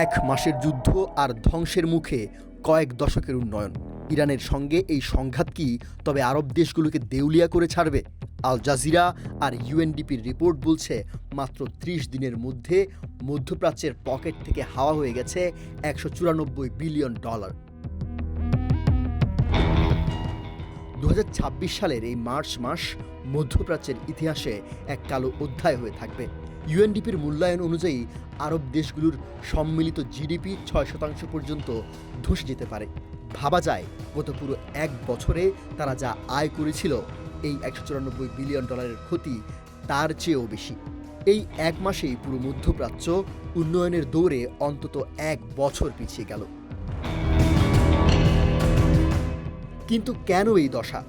এক মাসের যুদ্ধ আর ধ্বংসের মুখে কয়েক দশকের উন্নয়ন। ইরানের সঙ্গে এই সংঘাত কি তবে আরব দেশগুলোকে দেউলিয়া করে ছাড়বে? আল জাজিরা আর ইউএনডিপির রিপোর্ট বলছে মাত্র ৩০ দিনের মধ্যে মধ্যপ্রাচ্যের পকেট থেকে হাওয়া হয়ে গেছে $১৯৪ বিলিয়ন। ২০২৬ সালের এই মার্চ মাস মধ্যপ্রাচ্যের ইতিহাসে এক কালো অধ্যায় হয়ে থাকবে। ইউএনডিপির মূল্যায়ন অনুযায়ী আরব দেশগুলোর সম্মিলিত জিডিপি ৬% পর্যন্ত ধসে যেতে পারে। ভাবা যায় গত পুরো এক বছরে তারা যা আয় করেছিল, এই $১৯৪ বিলিয়ন ক্ষতি তার চেয়েও বেশি। এই এক মাসেই পুরো মধ্যপ্রাচ্য উন্নয়নের দৌড়ে অন্তত এক বছর পিছিয়ে গেল। কিন্তু কেন এই দশা?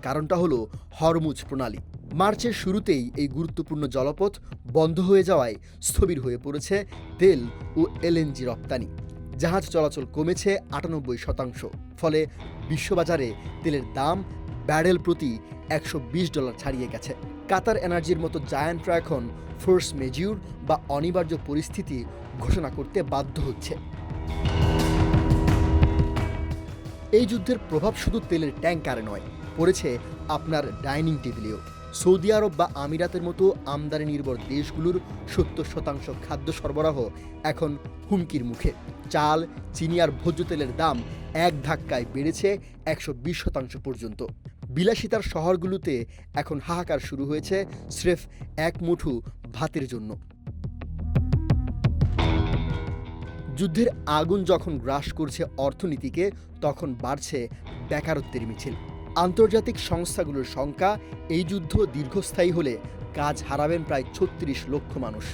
কারণটা হলো হরমুজ প্রণালী। মার্চের শুরুতেই এই গুরুত্বপূর্ণ জলপথ বন্ধ হয়ে যাওয়ায় স্থবির হয়ে পড়েছে তেল ও এলএনজি রপ্তানি। জাহাজ চলাচল কমেছে ৯৮%। ফলে বিশ্ববাজারে তেলের দাম ব্যারেল প্রতি $১২০ ছাড়িয়ে গেছে। কাতার এনার্জির মতো জায়ান্টরা এখন ফোর্স মেজিউর বা অনিবার্য পরিস্থিতি ঘোষণা করতে বাধ্য হচ্ছে। এই যুদ্ধের প্রভাব শুধু তেলের ট্যাঙ্কারে নয়, পড়েছে আপনার ডাইনিং টেবিলেও। সৌদি আরব বা আমিরাতের মতো আমদানি নির্ভর দেশগুলোর ৭০% খাদ্য সরবরাহ এখন হুমকির মুখে। চাল, চিনি আর ভোজ্য তেলের দাম এক ধাক্কায় বেড়েছে ১২০% পর্যন্ত। বিলাসিতার শহরগুলোতে এখন হাহাকার শুরু হয়েছে স্রেফ এক মুঠো ভাতের জন্য। যুদ্ধের আগুন যখন গ্রাস করছে অর্থনীতিকে, তখন বাড়ছে বেকারত্বের মিছিল। আন্তর্জাতিক সংস্থাগুলোর শঙ্কা, এই যুদ্ধ দীর্ঘস্থায়ী হলে কাজ হারাবেন প্রায় ৩৬ লক্ষ মানুষ।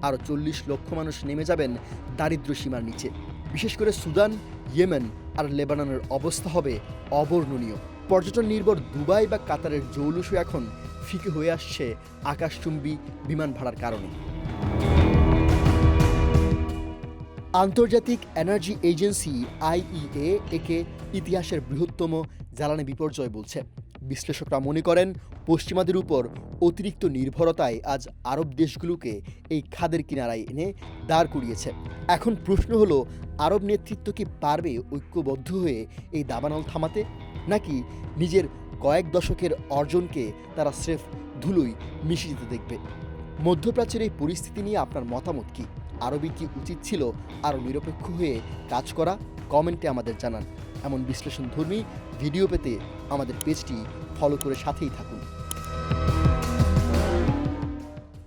আরও ৪০ লক্ষ মানুষ নেমে যাবেন দারিদ্র্য সীমার নিচে। বিশেষ করে সুদান, ইয়েমেন আর লেবাননের অবস্থা হবে অবর্ণনীয়। পর্যটন নির্ভর দুবাই বা কাতারের জৌলুসও এখন ফিকে হয়ে আসছে আকাশচুম্বী বিমান ভাড়ার কারণে। আন্তর্জাতিক এনার্জি এজেন্সি আইইএ একে ইতিহাসের বৃহত্তম জ্বালানি বিপর্যয় বলছে। বিশ্লেষকরা মনে করেন, পশ্চিমাদের উপর অতিরিক্ত নির্ভরতায় আজ আরব দেশগুলোকে এই খাদের কিনারায় এনে দাঁড় করিয়েছে। এখন প্রশ্ন হলো, আরব নেতৃত্ব কি পারবে ঐক্যবদ্ধ হয়ে এই দাবানল থামাতে, নাকি নিজের কয়েক দশকের অর্জনকে তারা স্রেফ ধুলোয় মিশে যেতে দেখবে? মধ্যপ্রাচ্যের এই পরিস্থিতি নিয়ে আপনার মতামত কি? আরবই কি উচিত ছিল আরও নিরপেক্ষ হয়ে কাজ করা? কমেন্টে আমাদের জানান। এমন বিশ্লেষণধর্মী ভিডিও পেতে আমাদের পেজটি ফলো করে সাথেই থাকুন।